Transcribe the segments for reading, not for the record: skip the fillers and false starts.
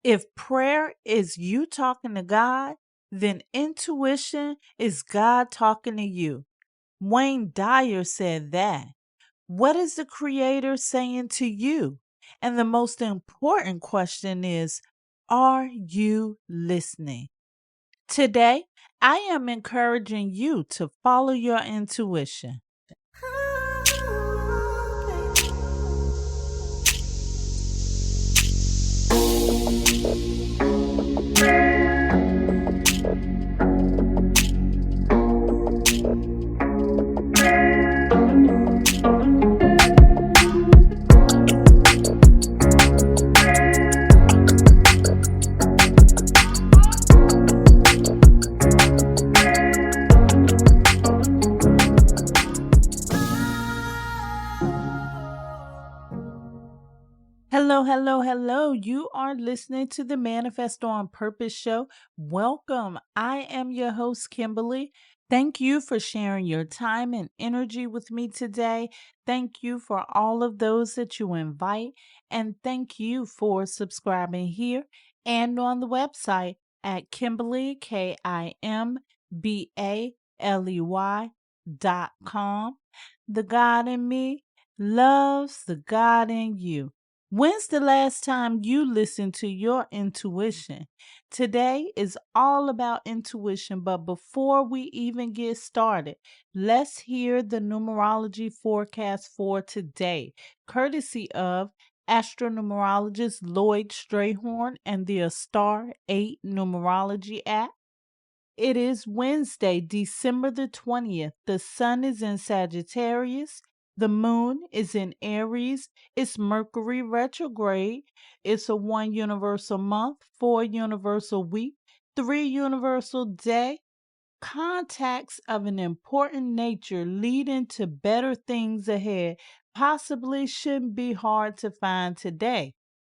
If prayer is you talking to God, then intuition is God talking to you. Wayne Dyer said that. What is the Creator saying to you? And the most important question is, are you listening? Today, I am encouraging you to follow your intuition. Hello, hello, hello. You are listening to the Manifest on Purpose show. Welcome. I am your host, Kimbaley. Thank you for sharing your time and energy with me today. Thank you for all of those that you invite. And thank you for subscribing here and on the website at Kimbaley, KIMBALEY.com. The God in me loves the God in you. When's the last time you listened to your intuition? Today is all about intuition, but before we even get started, let's hear the numerology forecast for today, courtesy of Astro-Numerologist LLoyd Strayhorn and the Star 8 Numerology app. It is Wednesday, December the 20th. The sun is in Sagittarius. The moon is in Aries. It's Mercury retrograde. It's a 1 universal month, 4 universal week, 3 universal day. Contacts of an important nature leading to better things ahead possibly shouldn't be hard to find today.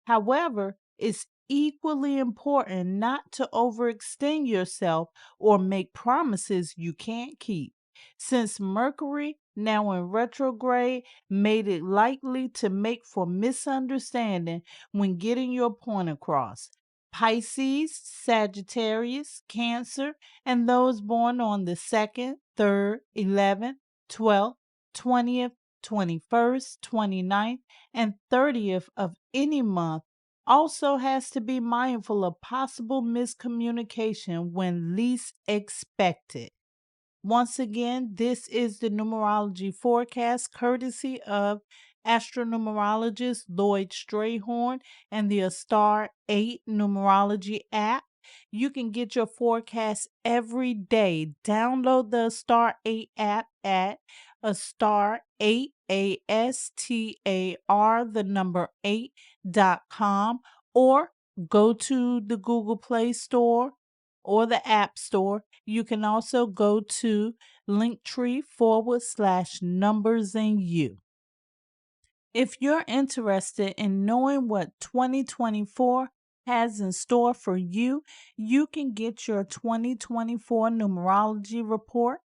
However, it's equally important not to overextend yourself or make promises you can't keep. Since Mercury, now in retrograde, made it likely to make for misunderstanding when getting your point across. Pisces, Sagittarius, Cancer, and those born on the 2nd, 3rd, 11th, 12th, 20th, 21st, 29th, and 30th of any month also has to be mindful of possible miscommunication when least expected. Once again, this is the numerology forecast courtesy of Astro-Numerologist LLoyd Strayhorn and the Star 8 Numerology app. You can get your forecast every day. Download the Star 8 app at a star 8 ASTAR the number 8.com or go to the Google Play Store or the App Store. You can also go to Linktree/numbers and you. If you're interested in knowing what 2024 has in store for you, you can get your 2024 numerology report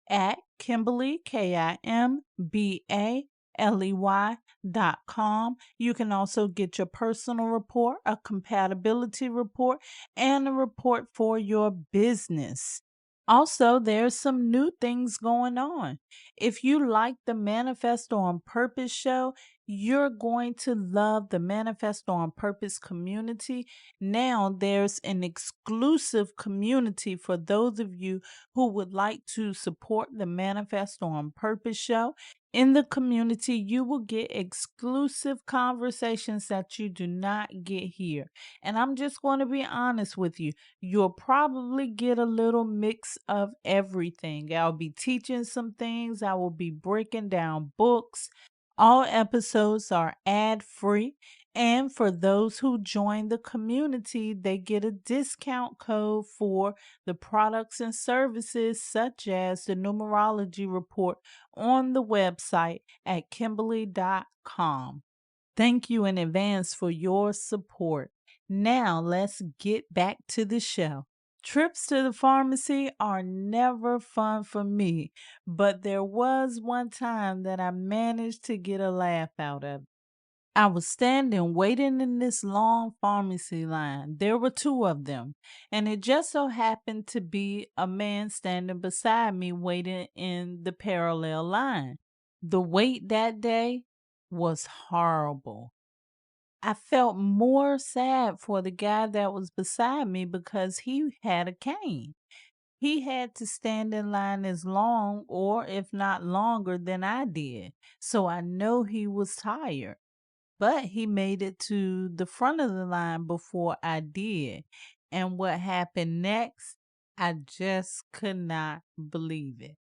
at Kimbaley, KIMBALEY.com. You can also get your personal report, a compatibility report, and a report for your business. Also, there's some new things going on. If you like the Manifest on Purpose show, you're going to love the Manifest on Purpose community. Now, there's an exclusive community for those of you who would like to support the Manifest on Purpose show. In the community, you will get exclusive conversations that you do not get here. And I'm just going to be honest with you. You'll probably get a little mix of everything. I'll be teaching some things. I will be breaking down books. All episodes are ad-free. And for those who join the community, they get a discount code for the products and services such as the numerology report on the website at Kimbaley.com. Thank you in advance for your support. Now let's get back to the show. Trips to the pharmacy are never fun for me, but there was one time that I managed to get a laugh out of it. I was standing waiting in this long pharmacy line. There were two of them, and it just so happened to be a man standing beside me waiting in the parallel line. The wait that day was horrible. I felt more sad for the guy that was beside me because he had a cane. He had to stand in line as long or if not longer than I did. So I know he was tired. But he made it to the front of the line before I did. And what happened next, I just could not believe it.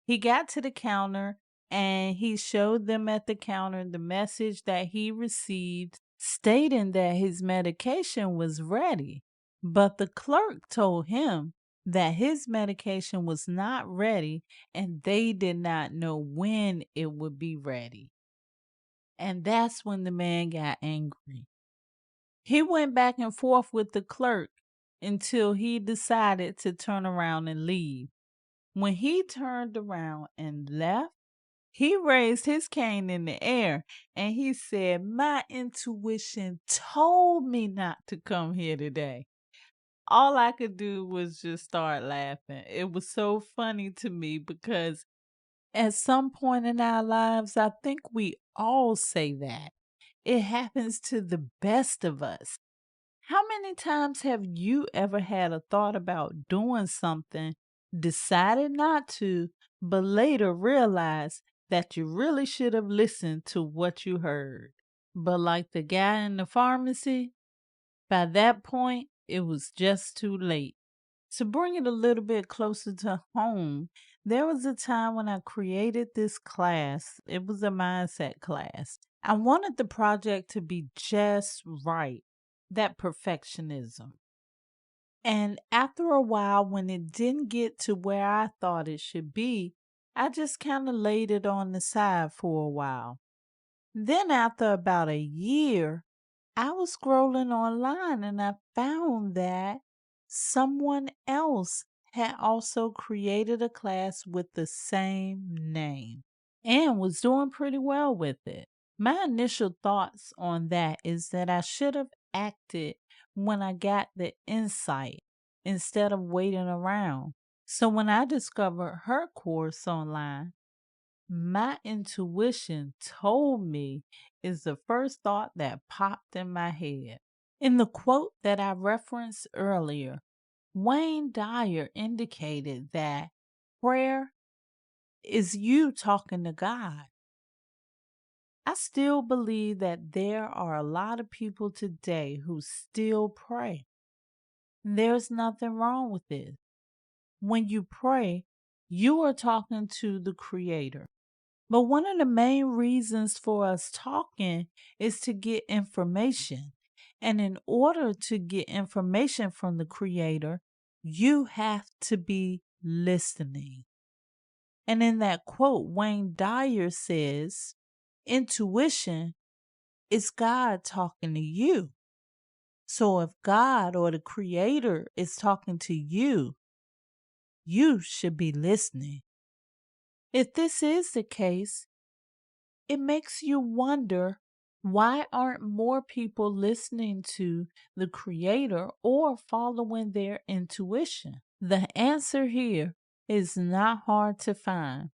He got to the counter and he showed them at the counter the message that he received stating that his medication was ready. But the clerk told him that his medication was not ready and they did not know when it would be ready. And that's when the man got angry. He went back and forth with the clerk until he decided to turn around and leave. When he turned around and left, he raised his cane in the air and he said, "My intuition told me not to come here today." All I could do was just start laughing. It was so funny to me because at some point in our lives, I think we all say that. It happens to the best of us. How many times have you ever had a thought about doing something, decided not to, but later realized that you really should have listened to what you heard? But like the guy in the pharmacy, by that point, it was just too late. To bring it a little bit closer to home, there was a time when I created this class. It was a mindset class. I wanted the project to be just right, that perfectionism. And after a while, when it didn't get to where I thought it should be, I just kind of laid it on the side for a while. Then, after about a year, I was scrolling online and I found that someone else had also created a class with the same name and was doing pretty well with it. My initial thoughts on that is that I should have acted when I got the insight instead of waiting around. So when I discovered her course online, my intuition told me is the first thought that popped in my head. In the quote that I referenced earlier, Wayne Dyer indicated that prayer is you talking to God. I still believe that there are a lot of people today who still pray. There's nothing wrong with it. When you pray, you are talking to the Creator. But one of the main reasons for us talking is to get information. And in order to get information from the Creator, you have to be listening. And in that quote, Wayne Dyer says, intuition is God talking to you. So if God or the Creator is talking to you, you should be listening. If this is the case, it makes you wonder, why aren't more people listening to the Creator or following their intuition? The answer here is not hard to find.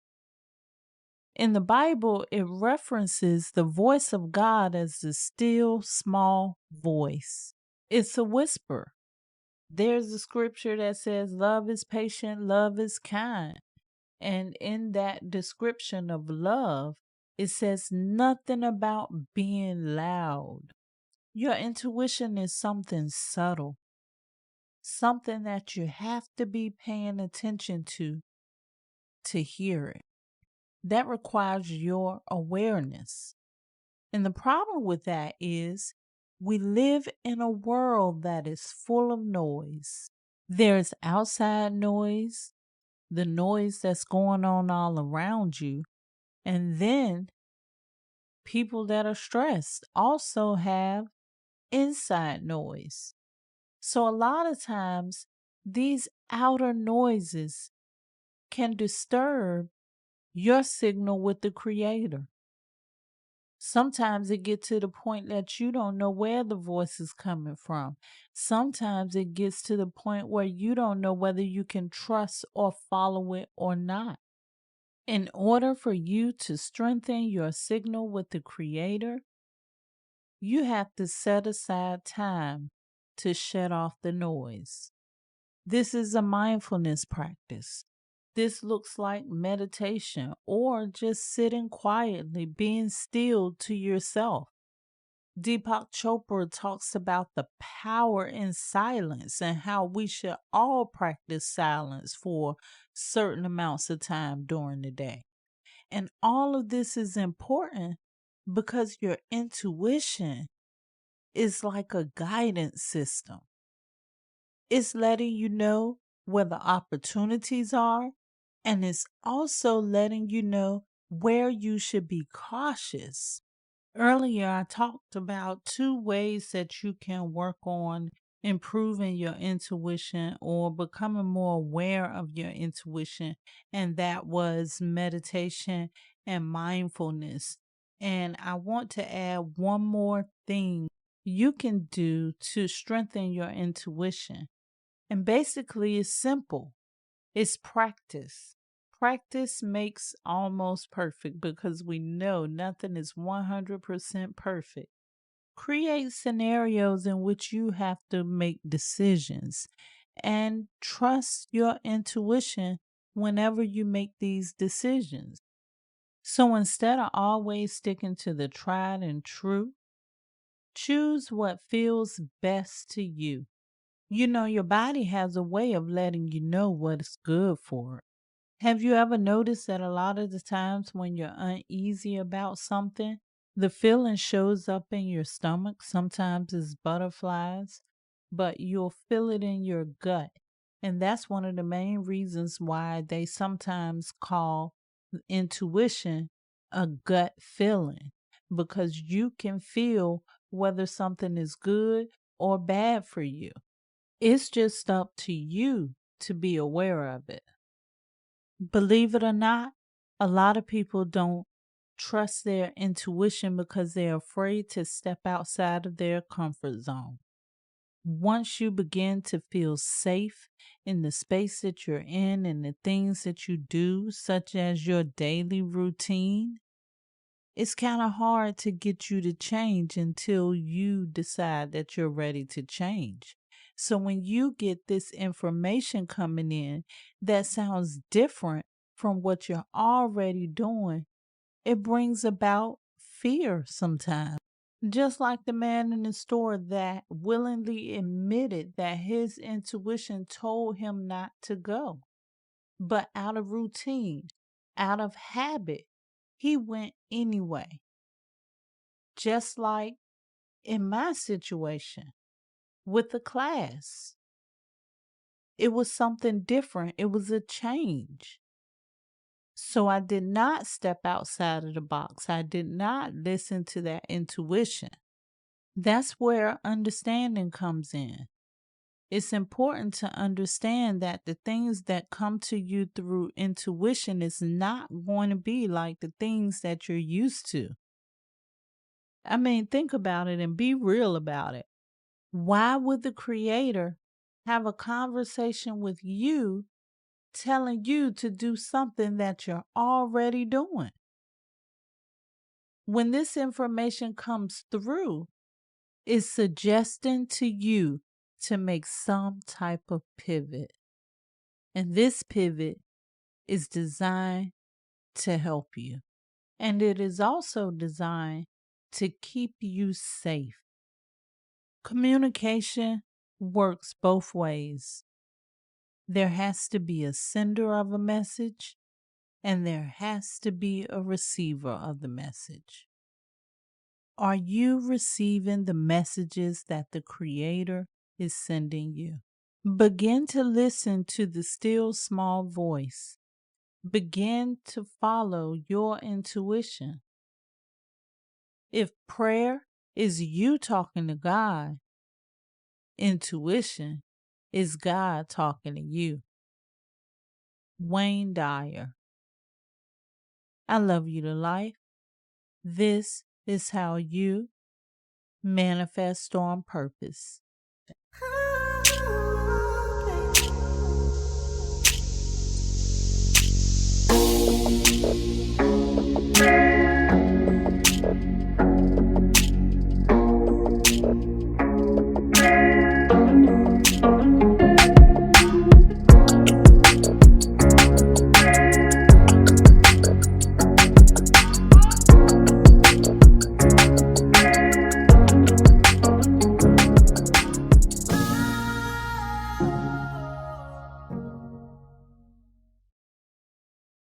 In the Bible, it references the voice of God as the still small voice. It's a whisper. There's a scripture that says, "Love is patient, love is kind." And in that description of love, it says nothing about being loud. Your intuition is something subtle, something that you have to be paying attention to hear it. That requires your awareness. And the problem with that is we live in a world that is full of noise. There's outside noise, the noise that's going on all around you. And then people that are stressed also have inside noise. So a lot of times these outer noises can disturb your signal with the Creator. Sometimes it gets to the point that you don't know where the voice is coming from. Sometimes it gets to the point where you don't know whether you can trust or follow it or not. In order for you to strengthen your signal with the Creator, you have to set aside time to shut off the noise. This is a mindfulness practice. This looks like meditation or just sitting quietly, being still to yourself. Deepak Chopra talks about the power in silence and how we should all practice silence for certain amounts of time during the day. And all of this is important because your intuition is like a guidance system. It's letting you know where the opportunities are, and it's also letting you know where you should be cautious. Earlier, I talked about two ways that you can work on improving your intuition or becoming more aware of your intuition, and that was meditation and mindfulness. And I want to add one more thing you can do to strengthen your intuition. And basically, it's simple. It's practice. Practice makes almost perfect because we know nothing is 100% perfect. Create scenarios in which you have to make decisions and trust your intuition whenever you make these decisions. So instead of always sticking to the tried and true, choose what feels best to you. You know, your body has a way of letting you know what's good for it. Have you ever noticed that a lot of the times when you're uneasy about something, the feeling shows up in your stomach? Sometimes it's butterflies, but you'll feel it in your gut. And that's one of the main reasons why they sometimes call intuition a gut feeling, because you can feel whether something is good or bad for you. It's just up to you to be aware of it. Believe it or not, a lot of people don't trust their intuition because they're afraid to step outside of their comfort zone. Once you begin to feel safe in the space that you're in and the things that you do, such as your daily routine, it's kind of hard to get you to change until you decide that you're ready to change. So when you get this information coming in that sounds different from what you're already doing, it brings about fear sometimes. Just like the man in the store that willingly admitted that his intuition told him not to go. But out of routine, out of habit, he went anyway. Just like in my situation with the class, it was something different. It was a change. So I did not step outside of the box. I did not listen to that intuition. That's where understanding comes in. It's important to understand that the things that come to you through intuition is not going to be like the things that you're used to. I mean, think about it and be real about it. Why would the Creator have a conversation with you telling you to do something that you're already doing? When this information comes through, it's suggesting to you to make some type of pivot. And this pivot is designed to help you. And it is also designed to keep you safe. Communication works both ways. There has to be a sender of a message, and there has to be a receiver of the message. Are you receiving the messages that the Creator is sending you? Begin to listen to the still small voice. Begin to follow your intuition. If prayer is you talking to God, intuition is God talking to you. Wayne Dyer. I love you to life. This is how you manifest on purpose.